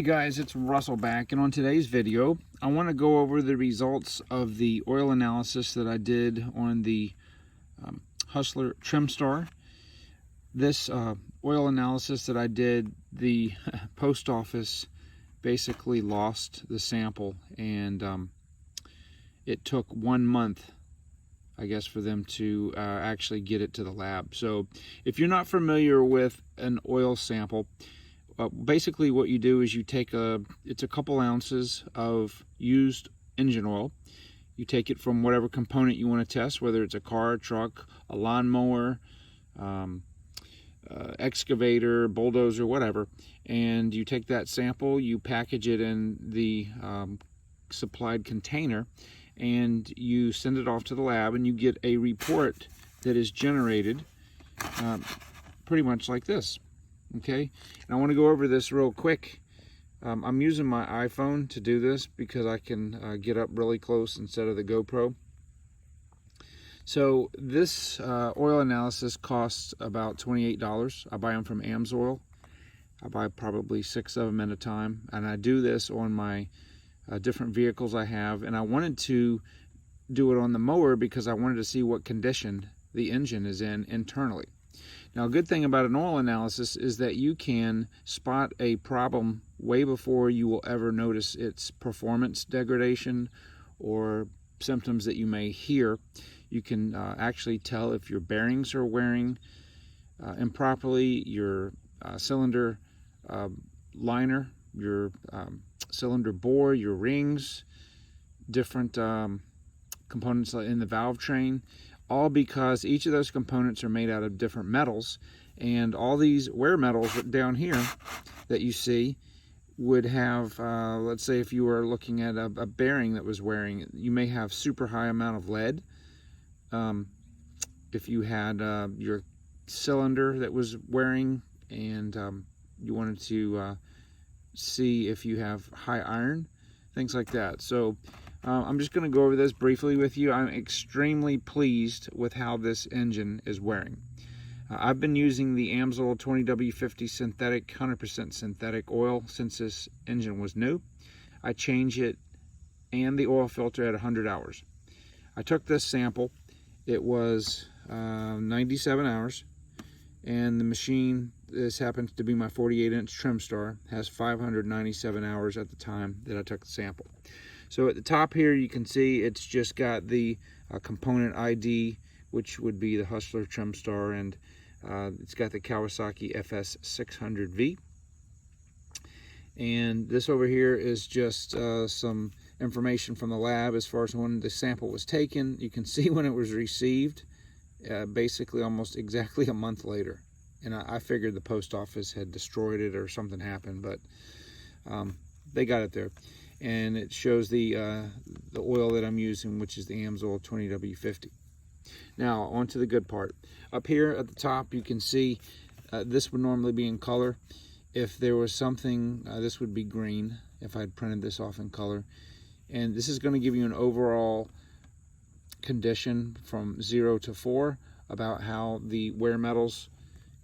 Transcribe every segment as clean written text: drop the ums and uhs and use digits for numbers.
guys, it's Russell back, and on today's video I want to go over the results of the oil analysis that I did on the Hustler Trimstar. This oil analysis that I did, the post office basically lost the sample, and it took 1 month, I guess, for them to actually get it to the lab. So if you're not familiar with an oil sample, basically what you do is you take it's a couple ounces of used engine oil. You take it from whatever component you want to test, whether it's a car, a truck, a lawnmower, excavator, bulldozer, whatever, and you take that sample, you package it in the supplied container, and you send it off to the lab, and you get a report that is generated pretty much like this. Okay, and I want to go over this real quick. I'm using my iPhone to do this because I can get up really close instead of the GoPro. So this oil analysis costs about $28. I buy them from AMSOIL. I buy probably 6 of them at a time, and I do this on my different vehicles I have. And I wanted to do it on the mower because I wanted to see what condition the engine is in internally. Now, a good thing about an oil analysis is that you can spot a problem way before you will ever notice its performance degradation or symptoms that you may hear. You can actually tell if your bearings are wearing improperly, your cylinder liner, your cylinder bore, your rings, different components in the valve train, all because each of those components are made out of different metals, and all these wear metals down here that you see would have, let's say if you were looking at a bearing that was wearing, you may have super high amount of lead. If you had your cylinder that was wearing, and you wanted to see if you have high iron, things like that. So I'm just going to go over this briefly with you. I'm extremely pleased with how this engine is wearing. I've been using the AMSOIL 20W-50 synthetic, 100% synthetic oil since this engine was new. I change it and the oil filter at 100 hours. I took this sample. It was 97 hours, and the machine, this happens to be my 48-inch Trimstar, has 597 hours at the time that I took the sample. So at the top here you can see it's just got the component ID, which would be the Hustler Trimstar, and it's got the Kawasaki FS600V. And this over here is just some information from the lab as far as when the sample was taken. You can see when it was received, basically almost exactly a month later. And I figured the post office had destroyed it or something happened, but they got it there. And it shows the oil that I'm using, which is the AMSOIL 20W-50. Now, on to the good part. Up here at the top, you can see this would normally be in color. If there was something, this would be green if I'd printed this off in color. And this is going to give you an overall condition from 0 to 4 about how the wear metals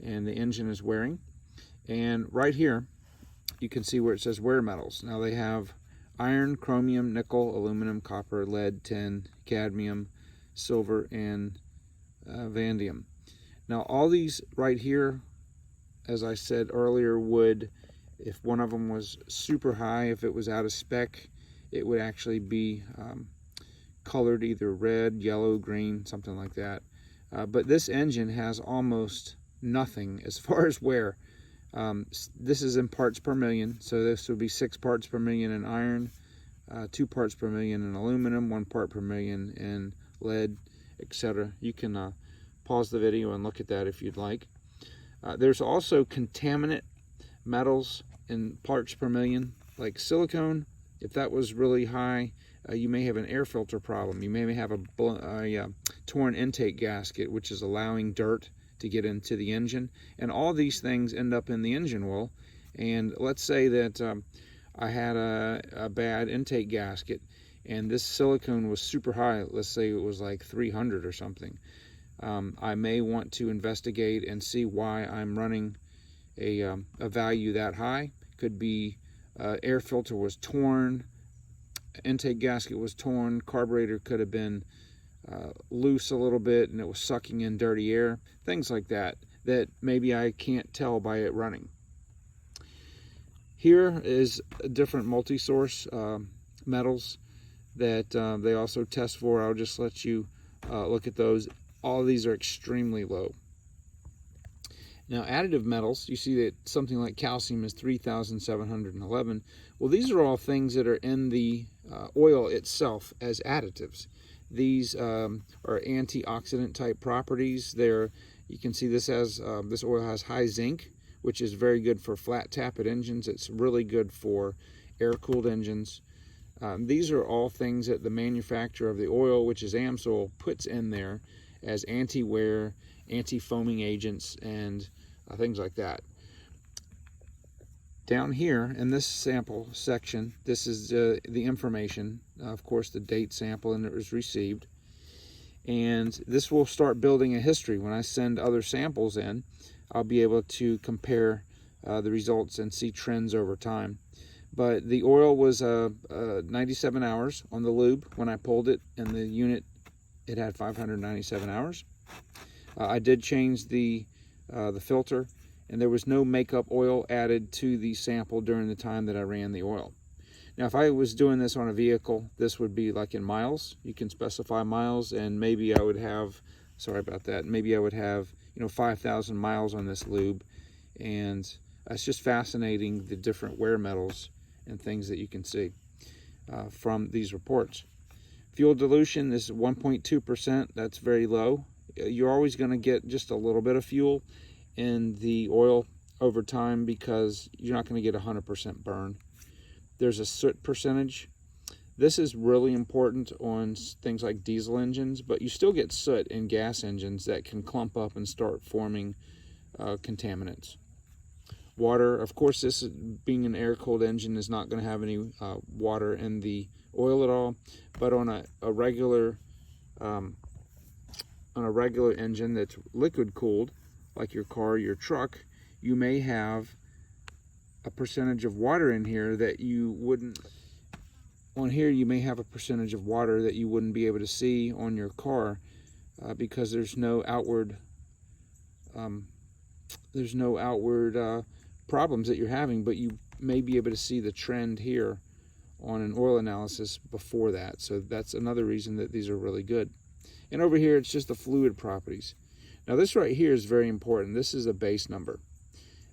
and the engine is wearing. And right here, you can see where it says wear metals. Now they have iron, chromium, nickel, aluminum, copper, lead, tin, cadmium, silver, and vanadium. Now all these right here, as I said earlier, would, if one of them was super high, if it was out of spec, it would actually be colored either red, yellow, green, something like that. But this engine has almost nothing as far as wear. This is in parts per million, so this would be 6 parts per million in iron, 2 parts per million in aluminum, 1 part per million in lead, etc. You can pause the video and look at that if you'd like. There's also contaminant metals in parts per million, like silicone. If that was really high, you may have an air filter problem. You may have a torn intake gasket, which is allowing dirt to get into the engine, and all these things end up in the engine oil. And let's say that I had a bad intake gasket and this silicone was super high. Let's say it was like 300 or something. I may want to investigate and see why I'm running a value that high. Could be Air filter was torn, intake gasket was torn, carburetor could have been loose a little bit and it was sucking in dirty air, things like that maybe I can't tell by it running. Here is different multi-source metals that they also test for. I'll just let you look at those. All of these are extremely low. Now, additive metals, you see that something like calcium is 3,711. Well, these are all things that are in the oil itself as additives. These are antioxidant type properties. You can see this oil has high zinc, which is very good for flat tappet engines. It's really good for air-cooled engines. These are all things that the manufacturer of the oil, which is AMSOIL, puts in there as anti-wear, anti-foaming agents, and things like that. Down here in this sample section, this is the information, of course the date, sample, and it was received. And this will start building a history. When I send other samples in, I'll be able to compare the results and see trends over time. But the oil was 97 hours on the lube when I pulled it, and the unit, it had 597 hours. I did change the filter, and there was no makeup oil added to the sample during the time that I ran the oil. Now, if I was doing this on a vehicle, this would be like in miles. You can specify miles, and maybe I would have, sorry about that, maybe I would have 5,000 miles on this lube. And it's just fascinating, the different wear metals and things that you can see from these reports. Fuel dilution is 1.2%. That's very low. You're always going to get just a little bit of fuel in the oil over time because you're not going to get 100% burn. There's a soot percentage. This is really important on things like diesel engines, but you still get soot in gas engines that can clump up and start forming contaminants. Water, of course, this being an air-cooled engine is not going to have any water in the oil at all, but on a regular engine that's liquid-cooled, like your car, your truck, you may have a percentage of water in here that you wouldn't. On here, you may have a percentage of water that you wouldn't be able to see on your car because there's no outward problems that you're having, but you may be able to see the trend here on an oil analysis before that. So that's another reason that these are really good. And over here, it's just the fluid properties. Now, this right here is very important. This is a base number,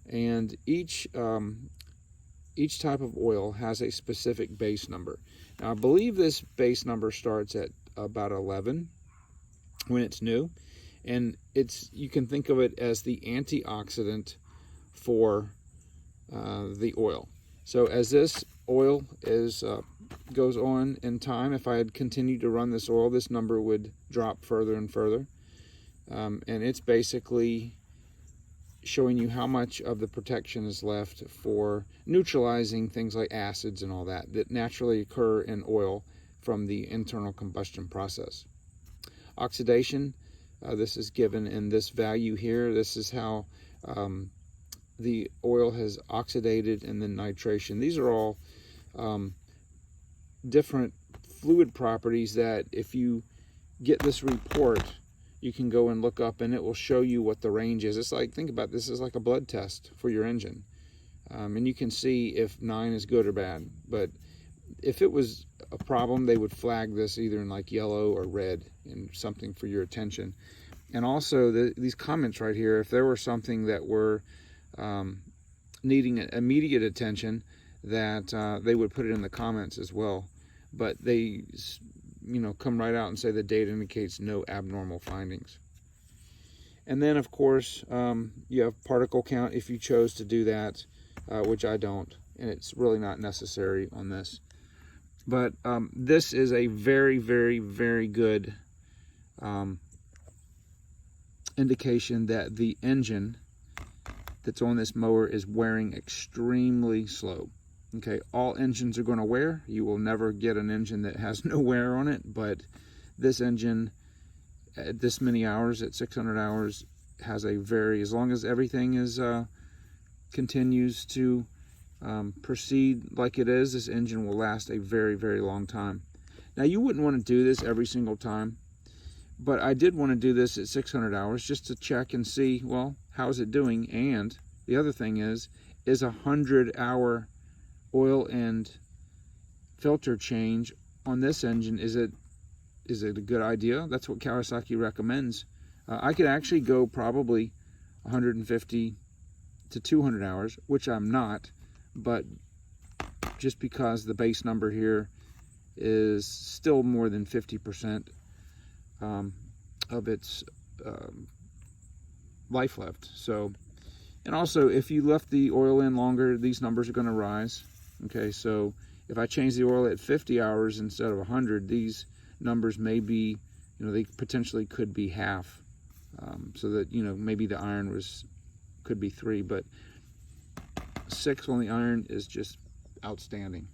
and each type of oil has a specific base number. Now, I believe this base number starts at about 11 when it's new, and you can think of it as the antioxidant for the oil. So as this oil goes on in time, if I had continued to run this oil, this number would drop further and further. And it's basically showing you how much of the protection is left for neutralizing things like acids and all that naturally occur in oil from the internal combustion process. Oxidation, this is given in this value here. This is how the oil has oxidated, and then nitration. These are all different fluid properties that if you get this report, you can go and look up, and it will show you what the range is. It's like, think about this as like a blood test for your engine. And you can see if 9 is good or bad. But if it was a problem, they would flag this either in like yellow or red and something for your attention. And also these comments right here, if there were something that were needing immediate attention, that they would put it in the comments as well. But they come right out and say the data indicates no abnormal findings. And then, of course, you have particle count if you chose to do that, which I don't, and it's really not necessary on this. But this is a very, very, very good indication that the engine that's on this mower is wearing extremely slow. Okay, all engines are going to wear. You will never get an engine that has no wear on it, but this engine at this many hours, at 600 hours, has a very, as long as everything is continues to proceed like it is, this engine will last a very, very long time. Now, you wouldn't want to do this every single time, but I did want to do this at 600 hours just to check and see, well, how's it doing? And the other thing is a 100-hour oil and filter change on this engine, is it a good idea? That's what Kawasaki recommends. I could actually go probably 150 to 200 hours, which I'm not, but just because the base number here is still more than 50% of its life left. So, and also if you left the oil in longer, these numbers are going to rise. Okay, so if I change the oil at 50 hours instead of 100, these numbers may be, they potentially could be half. So that, maybe the iron could be 3, but 6 on the iron is just outstanding.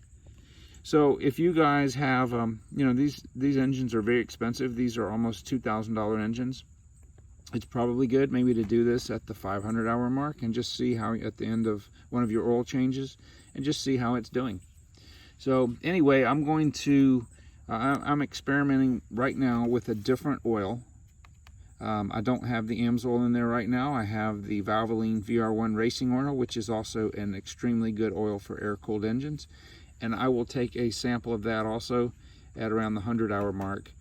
So if you guys have, these engines are very expensive. These are almost $2,000 engines. It's probably good maybe to do this at the 500-hour mark and just see how, at the end of one of your oil changes, and just see how it's doing. So anyway, I'm going to, I'm experimenting right now with a different oil. I don't have the AMSOIL in there right now. I have the Valvoline VR1 racing oil, which is also an extremely good oil for air-cooled engines. And I will take a sample of that also at around the 100-hour mark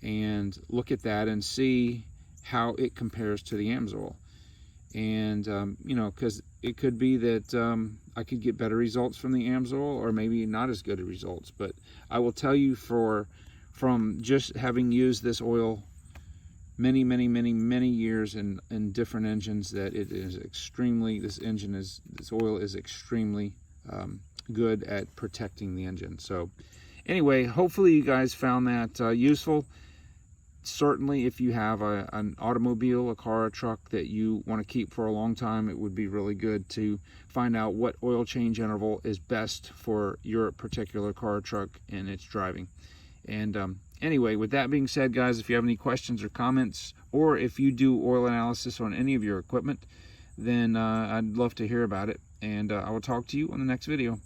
and look at that and see how it compares to the AMSOIL. And, because it could be that I could get better results from the AMSOIL, or maybe not as good results. But I will tell you from just having used this oil many years in different engines, that it is extremely, this oil is extremely good at protecting the engine. So anyway, hopefully you guys found that useful. Certainly if you have an automobile, a car, a truck that you want to keep for a long time, it would be really good to find out what oil change interval is best for your particular car or truck and its driving. And anyway, with that being said, guys, if you have any questions or comments, or if you do oil analysis on any of your equipment, then I'd love to hear about it. And I will talk to you on the next video.